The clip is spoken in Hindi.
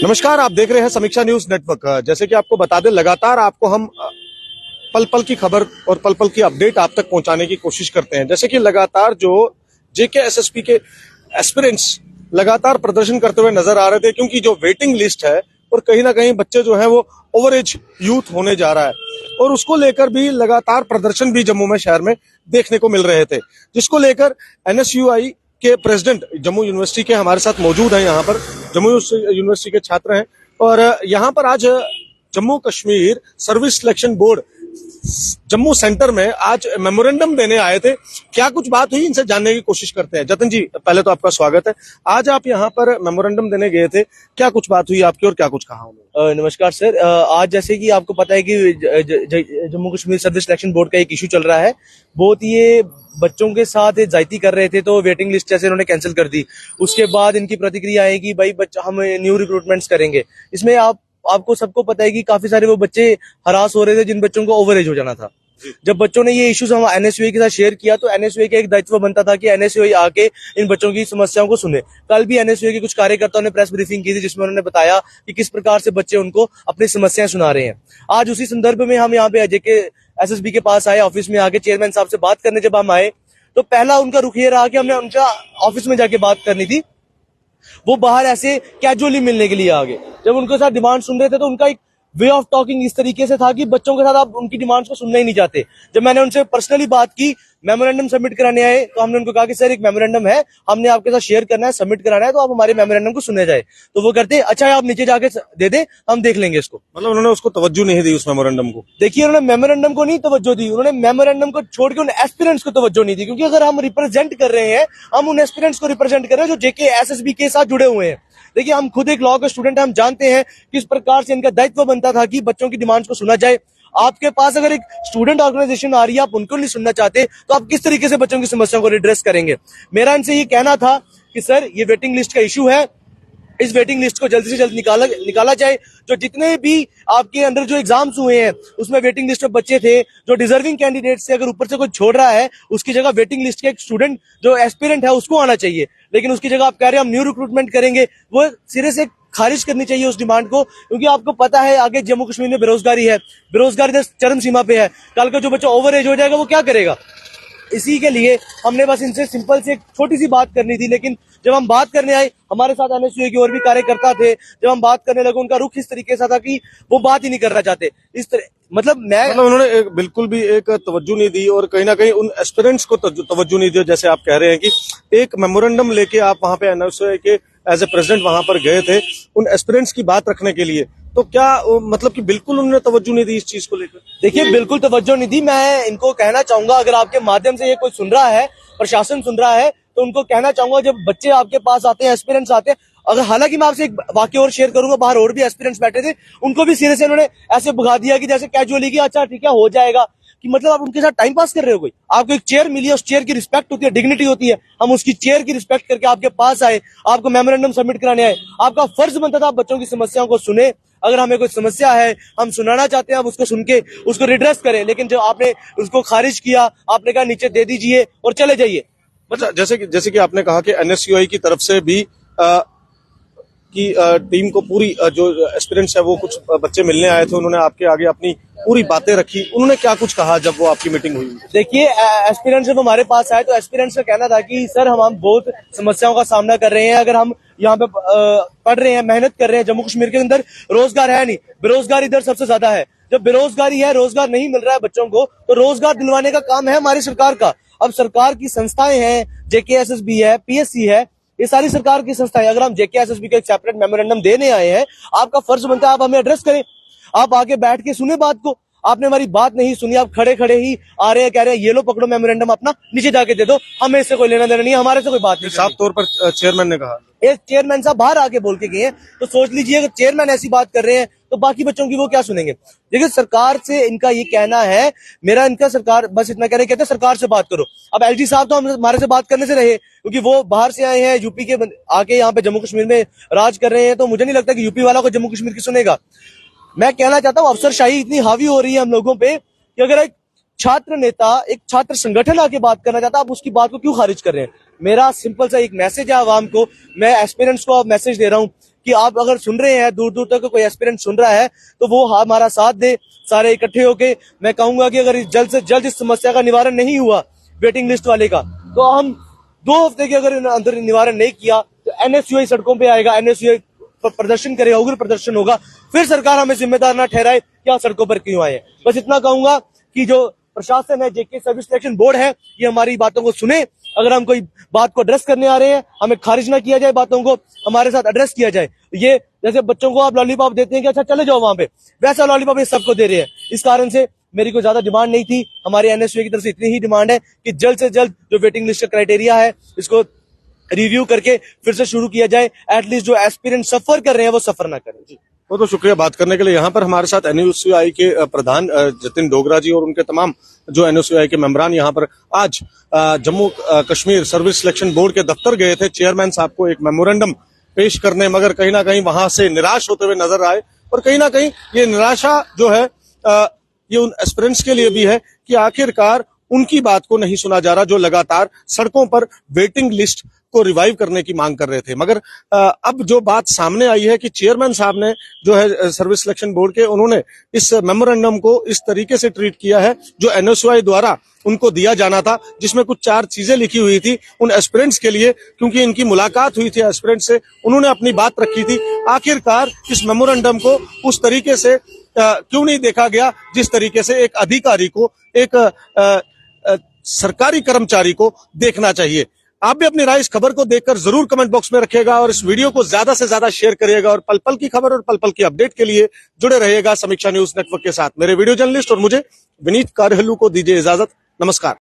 नमस्कार, आप देख रहे हैं समीक्षा न्यूज नेटवर्क। जैसे कि आपको बता दें, लगातार आपको हम पल पल की खबर और पल पल की अपडेट आप तक पहुंचाने की कोशिश करते हैं। जैसे कि लगातार जो जेके एसएसपी के एस्पिरेंट्स लगातार प्रदर्शन करते हुए नजर आ रहे थे, क्योंकि जो वेटिंग लिस्ट है और कहीं ना कहीं बच्चे जो है वो ओवर एज यूथ होने जा रहा है, और उसको लेकर भी लगातार प्रदर्शन भी जम्मू में शहर में देखने को मिल रहे थे, जिसको लेकर एनएसयूआई के प्रेसिडेंट जम्मू यूनिवर्सिटी के हमारे साथ मौजूद हैं। यहाँ पर जम्मू यूनिवर्सिटी के छात्र हैं, और यहाँ पर आज Jammu Kashmir service selection board Jammu centre में आज मेमोरेंडम देने आए थे। क्या कुछ बात हुई, इनसे जानने की कोशिश करते हैं। जतन जी, पहले तो आपका स्वागत है। आज आप यहाँ पर मेमोरेंडम देने गए थे, क्या कुछ बात हुई आपकी और क्या कुछ कहा उन्होंने? नमस्कार सर। आज जैसे कि आपको पता है कि Jammu Kashmir service selection board का एक इशू चल रहा है। बहुत ये बच्चों के साथ ज्यादती कर रहे थे, तो वेटिंग लिस्ट जैसे इन्होंने कैंसिल कर दी। उसके बाद इनकी प्रतिक्रिया है कि भाई बच्चा हम न्यू रिक्रूटमेंट्स करेंगे। इसमें आपको सबको पता है कि काफी सारे वो बच्चे हरास हो रहे थे जिन बच्चों को ओवर एज हो जाना था। जब बच्चों ने ये इश्यूज हम एनएसयूआई के साथ शेयर किया, तो एनएसयूआई का एक दायित्व बनता था कि एनएसयूआई आके इन बच्चों की समस्याओं को सुने। कल भी एनएसयूआई के कुछ कार्यकर्ताओं ने प्रेस ब्रीफिंग की थी, जिसमें उन्होंने बताया कि किस प्रकार से बच्चे उनको अपनी समस्याएं सुना रहे हैं। आज उसी संदर्भ में हम यहाँ पे अजय के एसएसबी के पास आए, ऑफिस में आके चेयरमैन साहब से बात करने जब हम आए, तो पहला उनका रुख ये रहा कि हमने उनका ऑफिस में जाके बात करनी थी। वो बाहर ऐसे कैजुअली मिलने के लिए आ गए। जब उनके साथ डिमांड सुन रहे थे, तो उनका एक वे ऑफ टॉकिंग इस तरीके से था कि बच्चों के साथ आप उनकी डिमांड्स को सुनना ही नहीं चाहते। जब मैंने उनसे पर्सनली बात की, मेमोरेंडम सबमिट कराने आए, तो हमने उनको कहा कि सर एक मेमोरेंडम है, हमने आपके साथ शेयर करना है, सबमिट कराना है, तो आप हमारे मेमोरेंडम को सुने जाए। तो वो करते अच्छा है, आप नीचे जाके दे दे, हम देख लेंगे इसको। मतलब उन्होंने उसको तवज्जो नहीं दी, उस मेमोरेंडम को। देखिए, उन्होंने मेमोरेंडम को नहीं तवज्जो दी, उन्होंने मेमोरेंडम को छोड़ के उन एस्पिरेंट्स को तवज्जो नहीं दी। क्योंकि अगर हम रिप्रेजेंट कर रहे हैं, हम उन एस्पिरेंट्स को रिप्रेजेंट कर रहे हैं जो जेके एसएसबी के साथ जुड़े हुए हैं। देखिए, हम खुद एक लॉ के स्टूडेंट हैं, हम जानते हैं किस प्रकार से इनका दायित्व बनता था कि बच्चों की डिमांड्स को सुना जाए। आपके पास अगर एक स्टूडेंट ऑर्गेनाइजेशन आ रही है, आप उनको नहीं सुनना चाहते, तो आप किस तरीके से बच्चों की समस्याओं को रिड्रेस करेंगे? मेरा इनसे ये कहना था कि सर ये वेटिंग लिस्ट का इशू है, इस वेटिंग लिस्ट को जल्दी से जल्द निकाला जाए। जो जितने भी आपके अंदर जो एग्जाम्स हुए हैं, उसमें वेटिंग लिस्ट में बच्चे थे जो डिजर्विंग कैंडिडेट से, अगर ऊपर से कोई छोड़ रहा है, उसकी जगह वेटिंग लिस्ट के एक स्टूडेंट जो एस्पिरेंट है उसको आना चाहिए। लेकिन उसकी जगह आप कह रहे हैं हम न्यू रिक्रूटमेंट करेंगे। वो सिरे से खारिज करनी चाहिए उस डिमांड को। क्योंकि आपको पता है आगे जम्मू कश्मीर में बेरोजगारी है, बेरोजगारी चरम सीमा पे है। कल का जो बच्चा ओवर एज हो जाएगा वो क्या करेगा? इसी के लिए हमने बस इनसे सिंपल से एक छोटी सी बात करनी थी। लेकिन जब हम बात करने आए, हमारे साथ एनएसयूआई के और भी कार्यकर्ता थे, जब हम बात करने लगे, उनका रुख इस तरीके से था कि वो बात ही नहीं करना चाहते। इस तरह मतलब उन्होंने बिल्कुल भी एक तवज्जो नहीं दी, और कहीं ना कहीं उन एस्पिरेंट्स को तवज्जो नहीं दी। जैसे आप कह रहे हैं कि एक मेमोरेंडम लेके आप वहां पे एनएसयूआई के एज ए प्रेसिडेंट वहां पर गए थे उन एस्पिरेंट्स की बात रखने के लिए, तो क्या मतलब कि बिल्कुल उन्होंने तवज्जो नहीं दी इस चीज को लेकर? देखिए, बिल्कुल तवज्जो नहीं दी। मैं इनको कहना चाहूंगा, अगर आपके माध्यम से ये कोई सुन रहा है, प्रशासन सुन रहा है, तो उनको कहना चाहूंगा, जब बच्चे आपके पास आते हैं, एस्पिरेंट्स आते हैं, अगर हालांकि मैं आपसे एक वाक्य और शेयर करूंगा, बाहर और भी एस्पिरेंट्स बैठे थे, उनको भी सिरे से उन्होंने ऐसे भगा दिया कि जैसे कैजुअली कि अच्छा ठीक है हो जाएगा। कि मतलब आप उनके साथ टाइम पास कर रहे हो। कोई आपको एक चेयर मिली है, उस चेयर की रिस्पेक्ट होती है, डिग्निटी होती है। हम उसकी चेयर की रिस्पेक्ट करके आपके पास आए, आपको मेमोरेंडम सबमिट कराने आए। आपका फर्ज बनता था आप बच्चों की समस्याओं को सुने। अगर हमें कोई समस्या है, हम सुनाना चाहते हैं, आप उसको सुन के उसको रिड्रेस करें। लेकिन जब आपने उसको खारिज किया, आपने कहा नीचे दे दीजिए और चले जाइए। मतलब जैसे कि आपने कहा कि एनएसयूआई की तरफ से भी टीम को पूरी जो एस्पिरेंट्स है वो कुछ बच्चे मिलने आए थे, उन्होंने आपके आगे अपनी पूरी बातें रखी। उन्होंने क्या कुछ कहा जब वो आपकी मीटिंग हुई? देखिए, एस्पिरेंट्स जब हमारे पास आए, तो एस्पिरेंट्स का कहना था कि सर हम बहुत समस्याओं का सामना कर रहे हैं। अगर हम यहाँ पे पढ़ रहे हैं, मेहनत कर रहे हैं, जम्मू कश्मीर के अंदर रोजगार है नहीं, बेरोजगारी इधर सबसे ज्यादा है। जब बेरोजगारी है, रोजगार नहीं मिल रहा है बच्चों को, तो रोजगार दिलवाने का काम है हमारी सरकार का। अब सरकार की संस्थाएं हैं, जेके एसएसबी है, पीएससी है, ये सारी सरकार की संस्थाएं। अगर हम जेके एसएसबी का एक सेपरेट मेमोरेंडम देने आए हैं, आपका फर्ज बनता है आप हमें एड्रेस करें, आप आके बैठ के सुने बात को। आपने हमारी बात नहीं सुनी, आप खड़े खड़े ही आ रहे हैं, कह रहे हैं ये लो पकड़ो मेमोरेंडम अपना, नीचे जाके दे दो, हमें इससे कोई लेना देना नहीं है, हमारे से कोई बात नहीं। साफ तौर पर चेयरमैन ने कहा, एक चेयरमैन साहब बाहर आके बोल के गए हैं। तो सोच लीजिए, अगर चेयरमैन ऐसी बात कर रहे हैं, तो बाकी बच्चों की वो क्या सुनेंगे? देखिए, सरकार से इनका ये कहना है, मेरा इनका सरकार बस इतना कह रहे, कहते सरकार से बात करो। अब एलजी साहब तो हमारे से बात करने से रहे, क्योंकि वो बाहर से आए हैं, यूपी के आके यहाँ पे जम्मू कश्मीर में राज कर रहे हैं। तो मुझे नहीं लगता कि यूपी वाला को जम्मू कश्मीर की सुनेगा। मैं कहना चाहता हूँ, अफसरशाही इतनी हावी हो रही है हम लोगों पे कि अगर एक छात्र नेता, एक छात्र संगठन आके बात करना चाहता है, आप उसकी बात को क्यों खारिज कर रहे हैं? मेरा सिंपल सा एक मैसेज है आवाम को, मैं एस्पिरेंट्स को मैसेज दे रहा हूं कि आप अगर सुन रहे हैं, दूर दूर तक कोई एस्पिरेंट सुन रहा है, तो वो हमारा साथ दे, सारे इकट्ठे होके। मैं कहूंगा कि अगर जल्द से जल्द इस समस्या का निवारण नहीं हुआ वेटिंग लिस्ट वाले का, तो हम 2 हफ्ते के अगर अंदर निवारण नहीं किया तो एनएसयूआई सड़कों पे आएगा, एनएसयूआई प्रदर्शन करेगा, उग्र प्रदर्शन होगा, फिर सरकार हमें जिम्मेदार ना ठहराए कि आप सड़कों पर क्यों आए। बस इतना कहूंगा कि जो प्रशासन है, जेके सर्विस सिलेक्शन बोर्ड है, ये हमारी बातों को सुने। अगर हम कोई बात को एड्रेस करने आ रहे हैं, हमें खारिज ना किया जाए, बातों को हमारे साथ एड्रेस किया जाए। ये जैसे बच्चों को आप लॉलीपॉप देते हैं कि अच्छा चले जाओ वहां पे, वैसा लॉलीपॉप ये सबको दे रहे हैं। इस कारण से मेरी कोई ज्यादा डिमांड नहीं थी, हमारे एनएसयूआई की तरफ से इतनी ही डिमांड है कि जल्द से जल्द जो वेटिंग लिस्ट का क्राइटेरिया है, इसको रिव्यू करके फिर से शुरू किया जाए। एटलीस्ट जो एस्पिरेंट सफर कर रहे हैं वो सफर ना करें। जी, बहुत बहुत शुक्रिया बात करने के लिए। यहाँ पर हमारे साथ एनएसयूआई के प्रधान जतिन डोगरा जी और उनके तमाम जो एनएसयूआई के मेंबरान यहाँ पर आज Jammu Kashmir service selection board के दफ्तर गए थे चेयरमैन साहब को एक मेमोरेंडम पेश करने, मगर कहीं ना कहीं वहां से निराश होते हुए नजर आए। और कहीं ना कहीं ये निराशा जो है ये उन एस्पिरेंट्स के लिए भी है कि आखिरकार उनकी बात को नहीं सुना जा रहा, जो लगातार सड़कों पर वेटिंग लिस्ट को रिवाइव करने की मांग कर रहे थे। मगर अब जो बात सामने आई है कि चेयरमैन साहब ने जो है सर्विस सिलेक्शन बोर्ड के, उन्होंने इस मेमोरेंडम को इस तरीके से ट्रीट किया है जो एनएसयूआई द्वारा उनको दिया जाना था, जिसमें कुछ 4 चीजें लिखी हुई थी उन एस्पिरेंट्स के लिए, क्योंकि इनकी मुलाकात हुई थी एस्पिरेंट से, उन्होंने अपनी बात रखी थी। आखिरकार इस मेमोरेंडम को उस तरीके से क्यों नहीं देखा गया जिस तरीके से एक अधिकारी को, एक सरकारी कर्मचारी को देखना चाहिए। आप भी अपनी राय इस खबर को देखकर जरूर कमेंट बॉक्स में रखिएगा और इस वीडियो को ज्यादा से ज्यादा शेयर करिएगा और पल पल की खबर और पल पल की अपडेट के लिए जुड़े रहिएगा समीक्षा न्यूज नेटवर्क के साथ। मेरे वीडियो जर्नलिस्ट और मुझे विनीत कारहलू को दीजिए इजाजत। नमस्कार।